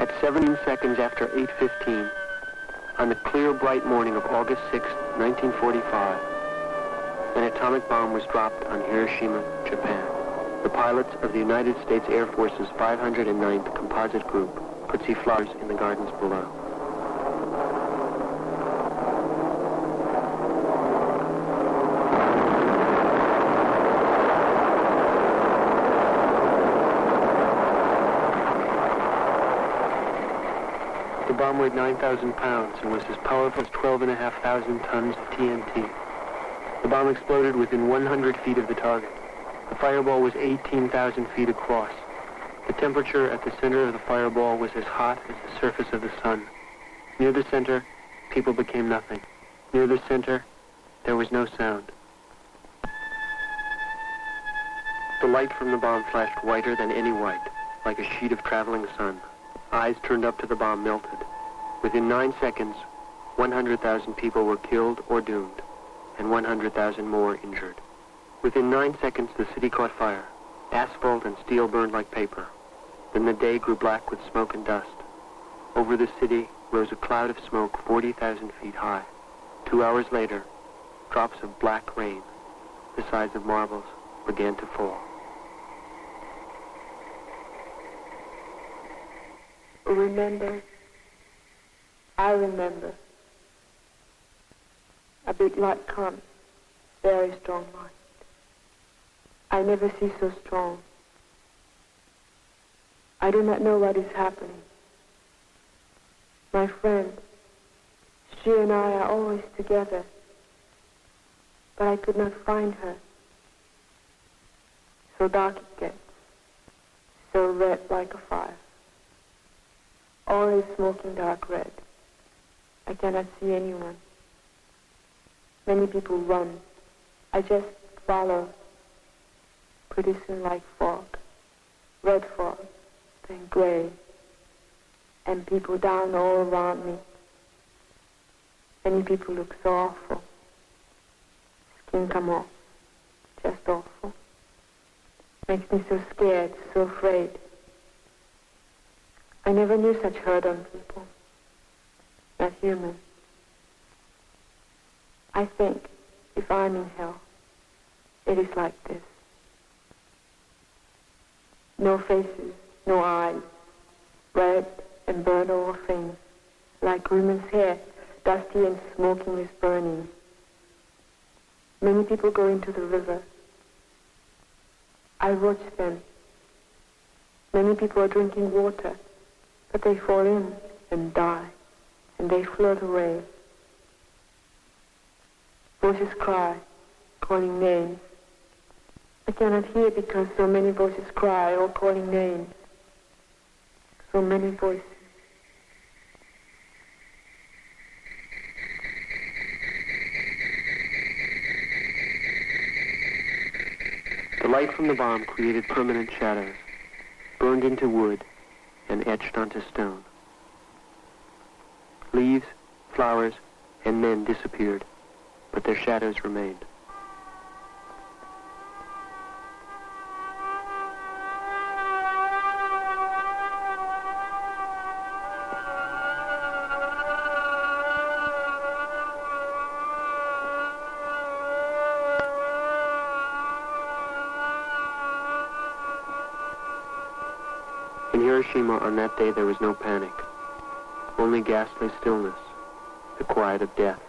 At 17 seconds after 8:15, on the clear, bright morning of August 6, 1945, an atomic bomb was dropped on Hiroshima, Japan. The pilots of the United States Air Force's 509th Composite Group could see flowers in the gardens below. The bomb weighed 9,000 pounds and was as powerful as 12,500 tons of TNT. The bomb exploded within 100 feet of the target. The fireball was 18,000 feet across. The temperature at the center of the fireball was as hot as the surface of the sun. Near the center, people became nothing. Near the center, there was no sound. The light from the bomb flashed whiter than any white, like a sheet of traveling sun. Eyes turned up to the bomb melted. Within 9 seconds, 100,000 people were killed or doomed, and 100,000 more injured. Within 9 seconds, the city caught fire. Asphalt and steel burned like paper. Then the day grew black with smoke and dust. Over the city rose a cloud of smoke 40,000 feet high. 2 hours later, drops of black rain, the size of marbles, began to fall. Remember, I remember. A big light comes, very strong light. I never see so strong. I do not know what is happening. My friend, she and I are always together, but I could not find her. So dark it gets, so red like a fire. All is smoking dark red. I cannot see anyone. Many people run. I just follow. Pretty soon like fog. Red fog, then gray. And people down all around me. Many people look so awful. Skin come off. Just awful. Makes me so scared, so afraid. I never knew such hurt on people. Not human. I think if I'm in hell, it is like this. No faces, no eyes, red and burnt over things, like women's hair, dusty and smoking with burning. Many people go into the river. I watch them. Many people are drinking water, but they fall in and die, and they float away. Voices cry, calling names. I cannot hear because so many voices cry or calling names. So many voices. The light from the bomb created permanent shadows, burned into wood, and etched onto stone. Leaves, flowers, and men disappeared, but their shadows remained. In Hiroshima on that day there was no panic, only ghastly stillness, the quiet of death.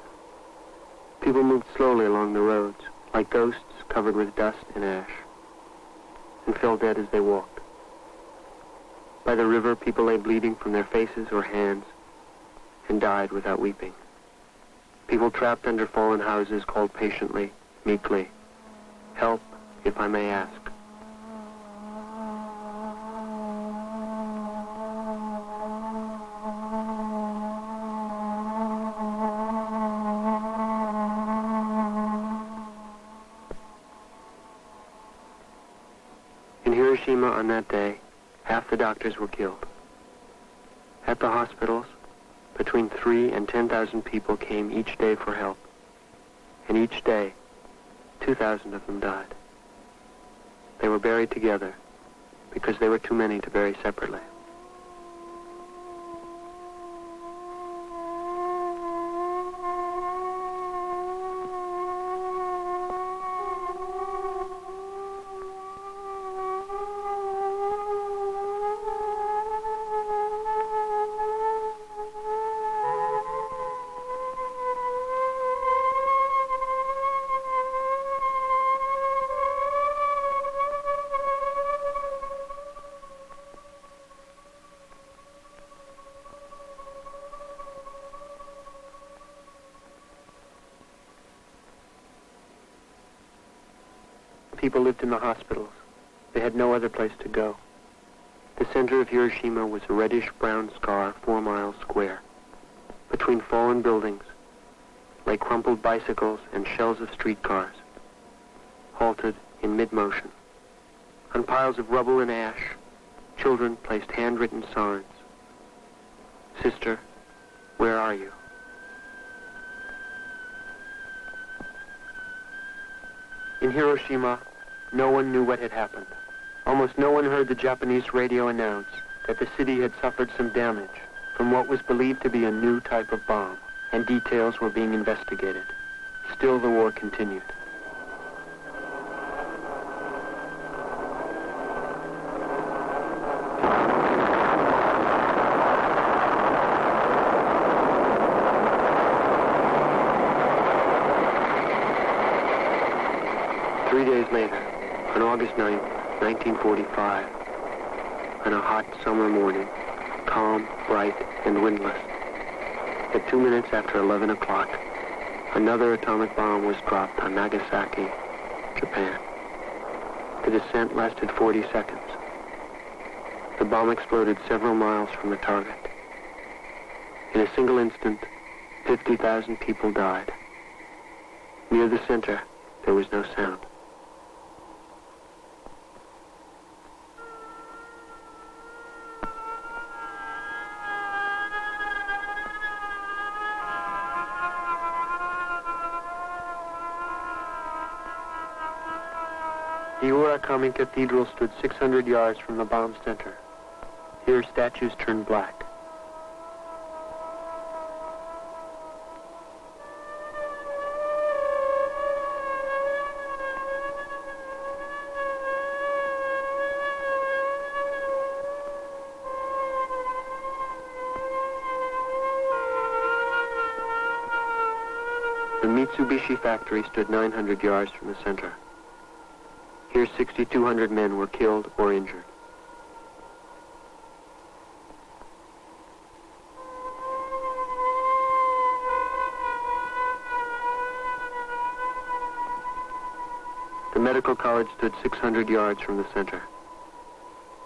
People moved slowly along the roads, like ghosts covered with dust and ash, and fell dead as they walked. By the river, people lay bleeding from their faces or hands, and died without weeping. People trapped under fallen houses called patiently, meekly, "Help, if I may ask." In Hiroshima on that day, half the doctors were killed. At the hospitals, between 3,000 and 10,000 people came each day for help. And each day, 2,000 of them died. They were buried together because they were too many to bury separately. people lived in the hospitals. They had no other place to go. The center of Hiroshima was a reddish-brown scar 4 miles square. Between fallen buildings lay crumpled bicycles and shells of streetcars, halted in mid-motion. On piles of rubble and ash, children placed handwritten signs. Sister, where are you? In Hiroshima, no one knew what had happened. Almost no one heard the Japanese radio announce that the city had suffered some damage from what was believed to be a new type of bomb, and details were being investigated. Still, the war continued. Three days later, on August 9th, 1945, on a hot summer morning, calm, bright, and windless, at 2 minutes after 11 o'clock, another atomic bomb was dropped on Nagasaki, Japan. The descent lasted 40 seconds. The bomb exploded several miles from the target. In a single instant, 50,000 people died. Near the center, there was no sound. The Urakami Cathedral stood 600 yards from the bomb center. Here, statues turned black. The Mitsubishi factory stood 900 yards from the center. Here, 6,200 men were killed or injured. The medical college stood 600 yards from the center.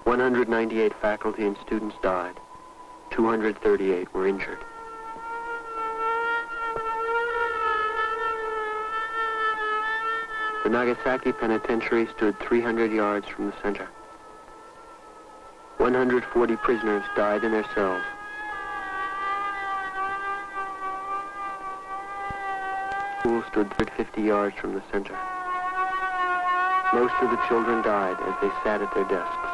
198 faculty and students died. 238 were injured. The Nagasaki Penitentiary stood 300 yards from the center. 140 prisoners died in their cells. School stood 50 yards from the center. Most of the children died as they sat at their desks.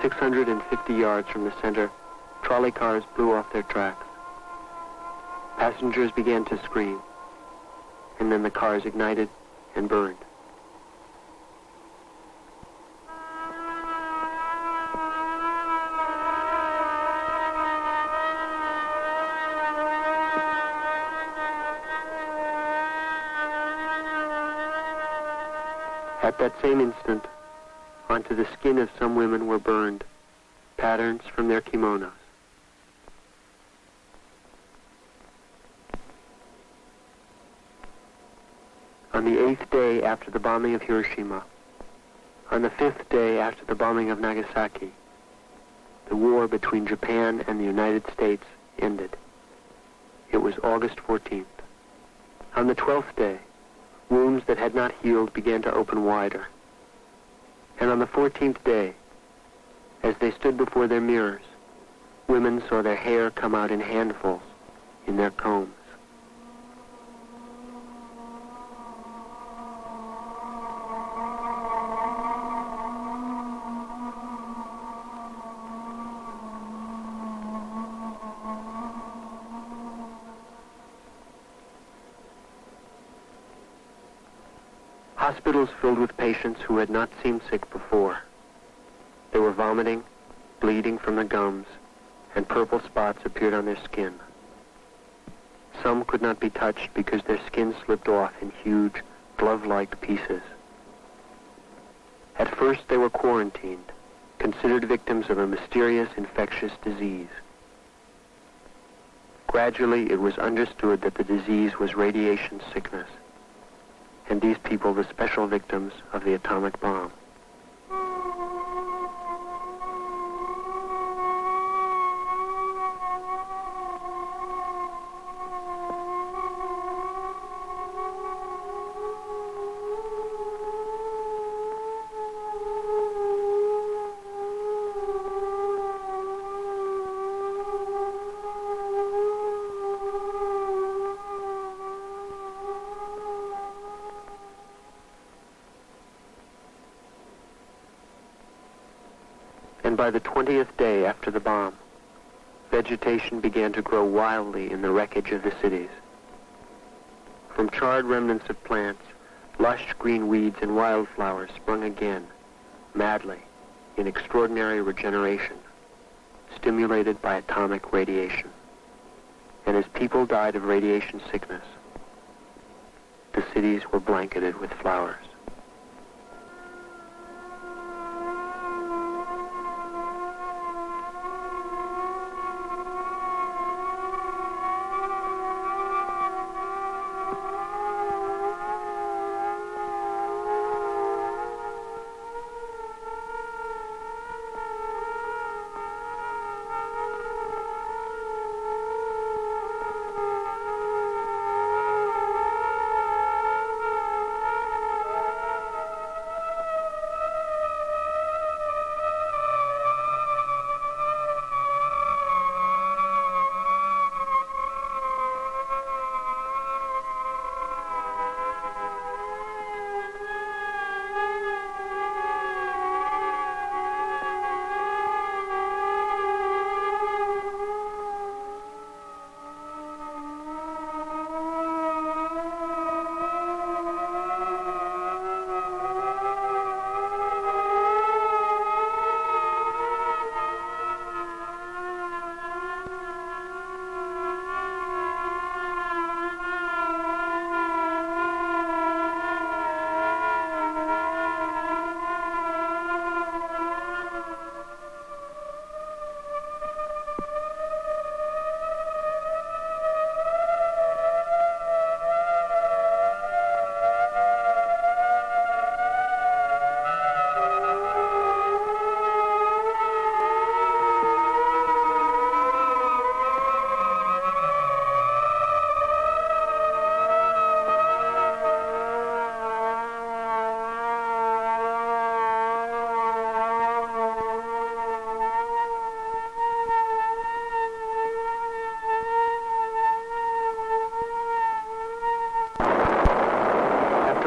"650 yards from the center, trolley cars blew off their tracks. Passengers began to scream, and then the cars ignited and burned. At that same instant, onto the skin of some women were burned patterns from their kimonos. On the 8th day after the bombing of Hiroshima, on the 5th day after the bombing of Nagasaki, the war between Japan and the United States ended. It was August 14th. On the 12th day, wounds that had not healed began to open wider. And on the 14th day, as they stood before their mirrors, women saw their hair come out in handfuls in their combs. Hospitals filled with patients who had not seemed sick before. They were vomiting, bleeding from the gums, and purple spots appeared on their skin. Some could not be touched because their skin slipped off in huge, glove-like pieces. At first they were quarantined, considered victims of a mysterious infectious disease. Gradually, it was understood that the disease was radiation sickness, and these people the special victims of the atomic bomb. And by the 20th day after the bomb, vegetation began to grow wildly in the wreckage of the cities. From charred remnants of plants, lush green weeds and wildflowers sprung again, madly, in extraordinary regeneration, stimulated by atomic radiation. And as people died of radiation sickness, the cities were blanketed with flowers.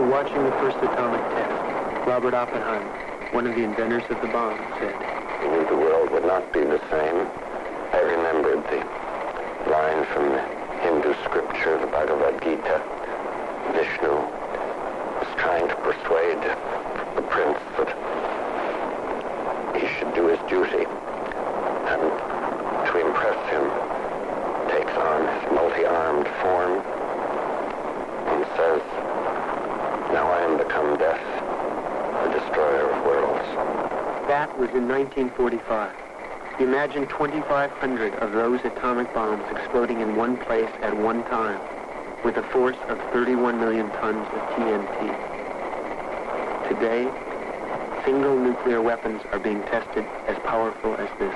Watching the first atomic test, Robert Oppenheimer, one of the inventors of the bomb, said, I knew the world would not be the same. I remembered the line from the Hindu scripture, the Bhagavad Gita. Vishnu was trying to persuade the prince that he should do his duty, and to impress him, takes on his multi-armed form and says, now I am become death, the destroyer of worlds. That was in 1945. Imagine 2,500 of those atomic bombs exploding in one place at one time, with a force of 31 million tons of TNT. Today, single nuclear weapons are being tested as powerful as this.